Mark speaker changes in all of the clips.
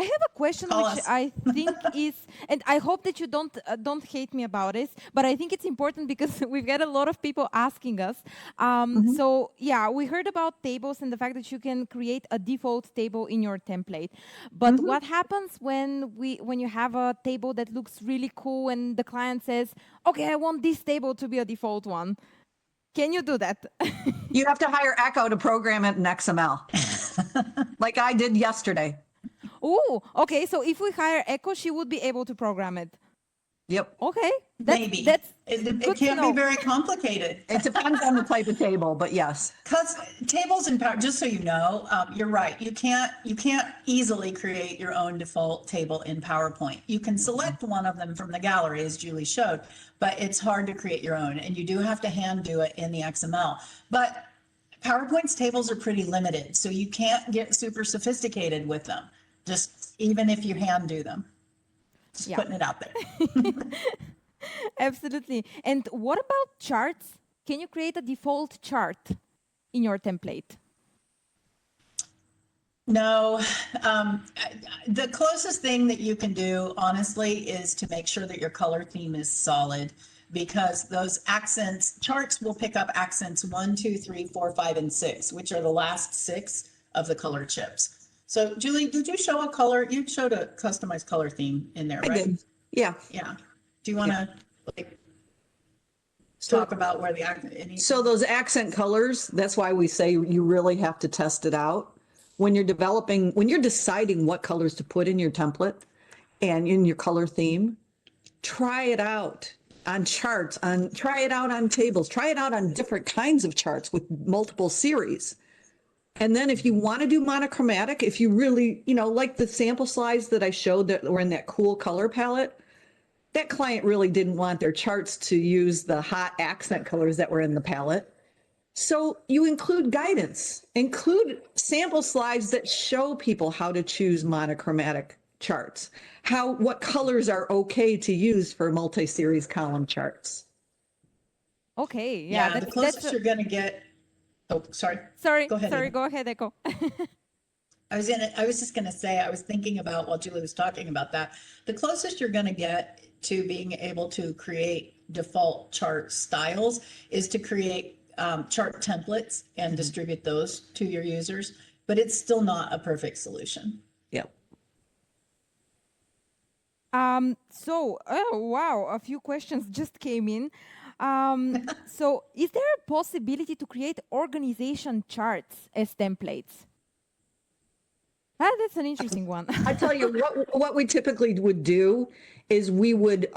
Speaker 1: I have a question
Speaker 2: Call
Speaker 1: which
Speaker 2: us.
Speaker 1: I think is, and I hope that you don't hate me about this, but I think it's important because we've got a lot of people asking us. So yeah, we heard about tables and the fact that you can create a default table in your template. But what happens when you have a table that looks really cool and the client says, "Okay, I want this table to be a default one." Can you do that?
Speaker 3: You have to hire Echo to program it in XML, like I did yesterday.
Speaker 1: Oh, okay. So if we hire Echo, she would be able to program it.
Speaker 3: Yep.
Speaker 1: Okay,
Speaker 2: Maybe.
Speaker 1: that's
Speaker 2: It
Speaker 1: good to
Speaker 2: can't be
Speaker 1: know.
Speaker 2: very complicated.
Speaker 3: It depends on the type of table, but yes.
Speaker 2: Because tables in Power, just so you know, you're right. You can't easily create your own default table in PowerPoint. You can select one of them from the gallery, as Julie showed, but it's hard to create your own, and you do have to hand do it in the XML. But PowerPoint's tables are pretty limited, so you can't get super sophisticated with them. Just even if you hand do them, just
Speaker 1: Yeah.
Speaker 2: putting it out there.
Speaker 1: Absolutely. And what about charts? Can you create a default chart in your template?
Speaker 2: No, the closest thing that you can do, honestly, is to make sure that your color theme is solid, because those accents, charts will pick up accents 1, 2, 3, 4, 5, and 6, which are the last 6 of the color chips. So Julie, did you show a color? You showed a customized color theme in there,
Speaker 3: I
Speaker 2: right?
Speaker 3: did. Yeah.
Speaker 2: Yeah. Do you want to talk about where the accent?
Speaker 3: So those accent colors, that's why we say you really have to test it out. When you're deciding what colors to put in your template and in your color theme, try it out on charts, try it out on tables, try it out on different kinds of charts with multiple series. And then if you want to do monochromatic, if you really, like the sample slides that I showed that were in that cool color palette, that client really didn't want their charts to use the hot accent colors that were in the palette. So you include guidance, include sample slides that show people how to choose monochromatic charts, what colors are okay to use for multi-series column charts.
Speaker 1: Okay,
Speaker 2: Yeah, the closest you're going to get. Oh, sorry.
Speaker 1: Sorry,
Speaker 2: Go ahead.
Speaker 1: Go ahead, Echo.
Speaker 2: I was just going to say, I was thinking about while Julie was talking about that, the closest you're going to get to being able to create default chart styles is to create chart templates and distribute those to your users, but it's still not a perfect solution.
Speaker 3: Yep.
Speaker 1: Oh wow, a few questions just came in. So is there a possibility to create organization charts as templates? That's an interesting one.
Speaker 3: I tell you what we typically would do is we would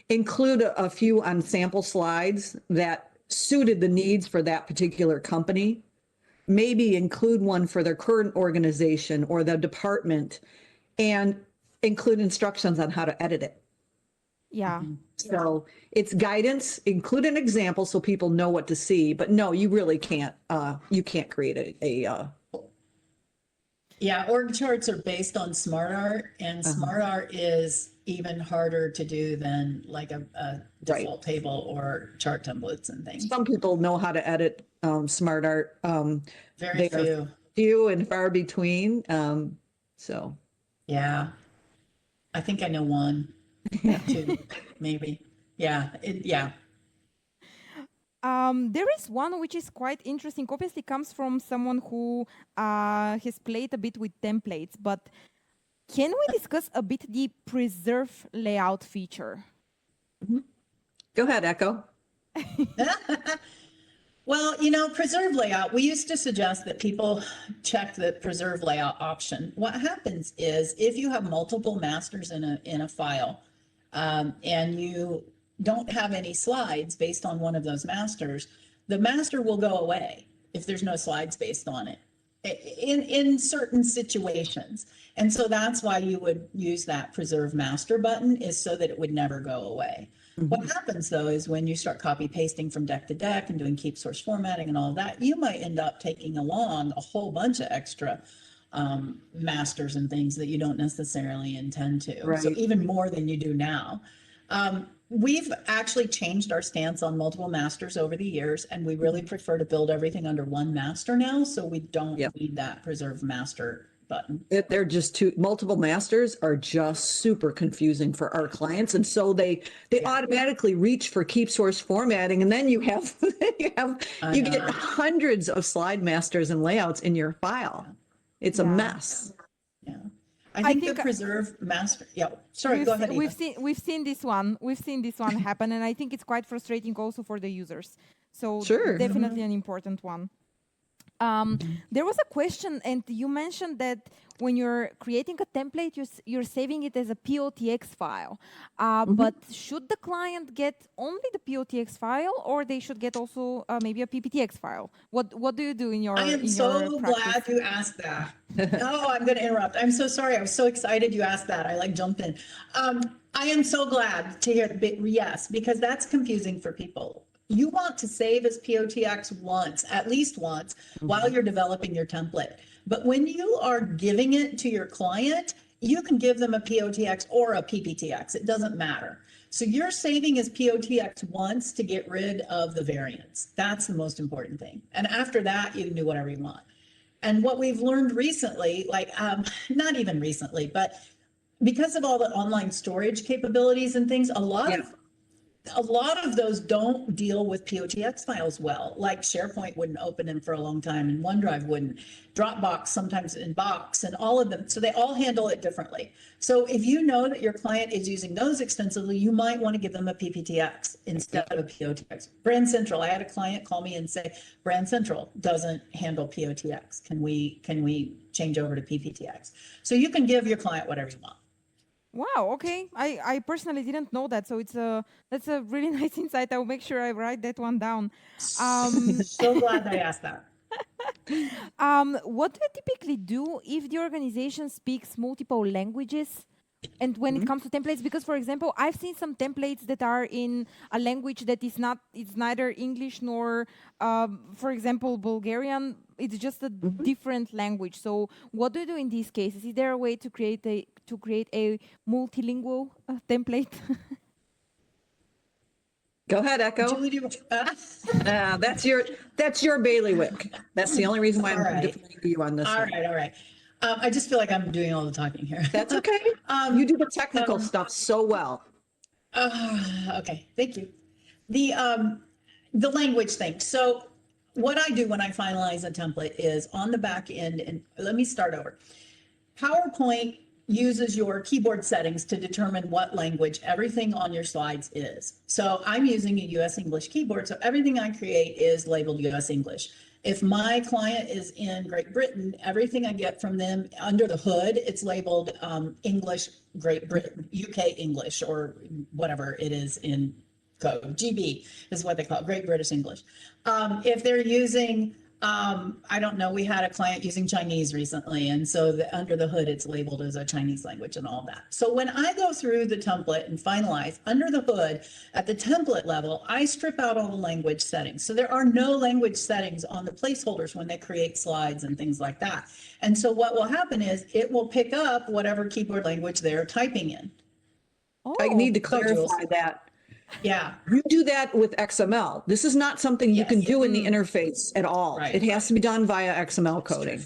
Speaker 3: include a few on sample slides that suited the needs for that particular company. Maybe include one for their current organization or the department, and include instructions on how to edit it.
Speaker 1: Yeah.
Speaker 3: So it's guidance, include an example so people know what to see, but no, you really can't, you can't create a
Speaker 2: Yeah, org charts are based on SmartArt, and SmartArt is even harder to do than like a default table or chart templates and things.
Speaker 3: Some people know how to edit SmartArt.
Speaker 2: Very few.
Speaker 3: Few and far between. So.
Speaker 2: Yeah. I think I know one, two, maybe. Yeah. Yeah.
Speaker 1: There is one which is quite interesting. Obviously, comes from someone who has played a bit with templates. But can we discuss a bit the preserve layout feature?
Speaker 3: Go ahead, Echo.
Speaker 2: Well, preserve layout, we used to suggest that people check the preserve layout option. What happens is if you have multiple masters in a file and you don't have any slides based on one of those masters, the master will go away if there's no slides based on it in certain situations. And so that's why you would use that preserve master button, is so that it would never go away. What happens though is when you start copy pasting from deck to deck and doing keep source formatting and all of that, you might end up taking along a whole bunch of extra masters and things that you don't necessarily intend to.
Speaker 3: Right.
Speaker 2: So even more than you do now. We've actually changed our stance on multiple masters over the years, and we really prefer to build everything under one master now, so we don't need that preserve master button.
Speaker 3: They're just too, multiple masters are just super confusing for our clients. And so they automatically reach for keep source formatting. And then you have, you get hundreds of slide masters and layouts in your file. It's a mess.
Speaker 2: Yeah. I think the preserve master. Yeah. Sorry, go ahead.
Speaker 1: We've seen this one. We've seen this one happen, and I think it's quite frustrating also for the users. So definitely an important one. There was a question, and you mentioned that when you're creating a template, you're saving it as a POTX file. But should the client get only the POTX file, or they should get also maybe a PPTX file? What do you do in your?
Speaker 2: I am so glad you asked that. Oh, I'm going to interrupt. I'm so sorry. I was so excited you asked that. I jumped in. I am so glad to hear yes, because that's confusing for people. You want to save as POTX once, at least once, while you're developing your template. But when you are giving it to your client, you can give them a POTX or a PPTX. It doesn't matter. So you're saving as POTX once to get rid of the variants. That's the most important thing. And after that, you can do whatever you want. And what we've learned recently, like not even recently, but because of all the online storage capabilities and things, a lot of those don't deal with POTX files well. Like SharePoint wouldn't open them for a long time, and OneDrive wouldn't. Dropbox sometimes in Box, and all of them. So they all handle it differently. So if you know that your client is using those extensively, you might want to give them a PPTX instead of a POTX. Brand Central. I had a client call me and say, Brand Central doesn't handle POTX. Can we change over to PPTX? So you can give your client whatever you want.
Speaker 1: Wow. Okay. I personally didn't know that, so that's a really nice insight. I'll make sure I write that one down.
Speaker 2: So glad I asked that.
Speaker 1: What do you typically do if the organization speaks multiple languages? And when it comes to templates, because for example, I've seen some templates that are in a language that is it's neither English nor, for example, Bulgarian. It's just a different language. So what do you do in these cases? Is there a way to create a multilingual template?
Speaker 3: Go ahead, Echo.
Speaker 2: Julie,
Speaker 3: that's your bailiwick. That's the only reason why I'm deferring to you on this.
Speaker 2: All right. I just feel like I'm doing all the talking here.
Speaker 3: That's okay. You do the technical stuff so well.
Speaker 2: Okay, thank you. The language thing. So what I do when I finalize a template is on the back end, and let me start over. PowerPoint uses your keyboard settings to determine what language everything on your slides is. So I'm using a US English keyboard, so everything I create is labeled US English. If my client is in Great Britain, everything I get from them under the hood, it's labeled English Great Britain, UK English, or whatever it is in code. GB is what they call it, Great British English. If they're using, I don't know, we had a client using Chinese recently, and so under the hood, it's labeled as a Chinese language and all that. So when I go through the template and finalize under the hood at the template level, I strip out all the language settings. So there are no language settings on the placeholders when they create slides and things like that. And so what will happen is it will pick up whatever keyboard language they're typing in.
Speaker 3: I need to clarify that.
Speaker 2: Yeah.
Speaker 3: You do that with XML. This is not something you can do in the interface at all.
Speaker 2: Right.
Speaker 3: It has to be done via XML coding.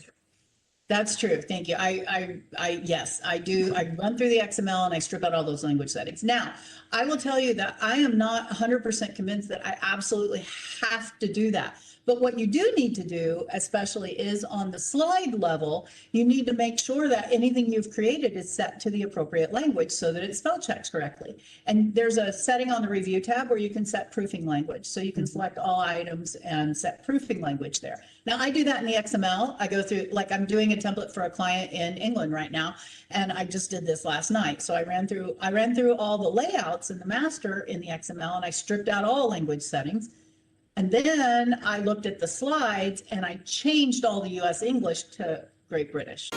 Speaker 2: That's true. Thank you. Yes, I do. I run through the XML and I strip out all those language settings. Now, I will tell you that I am not 100% convinced that I absolutely have to do that. But what you do need to do, especially, is on the slide level, you need to make sure that anything you've created is set to the appropriate language so that it spell checks correctly. And there's a setting on the review tab where you can set proofing language. So you can select all items and set proofing language there. Now, I do that in the XML. I go through, like I'm doing a template for a client in England right now, and I just did this last night. So I ran through all the layouts in the master in the XML, and I stripped out all language settings. And then I looked at the slides and I changed all the US English to Great British.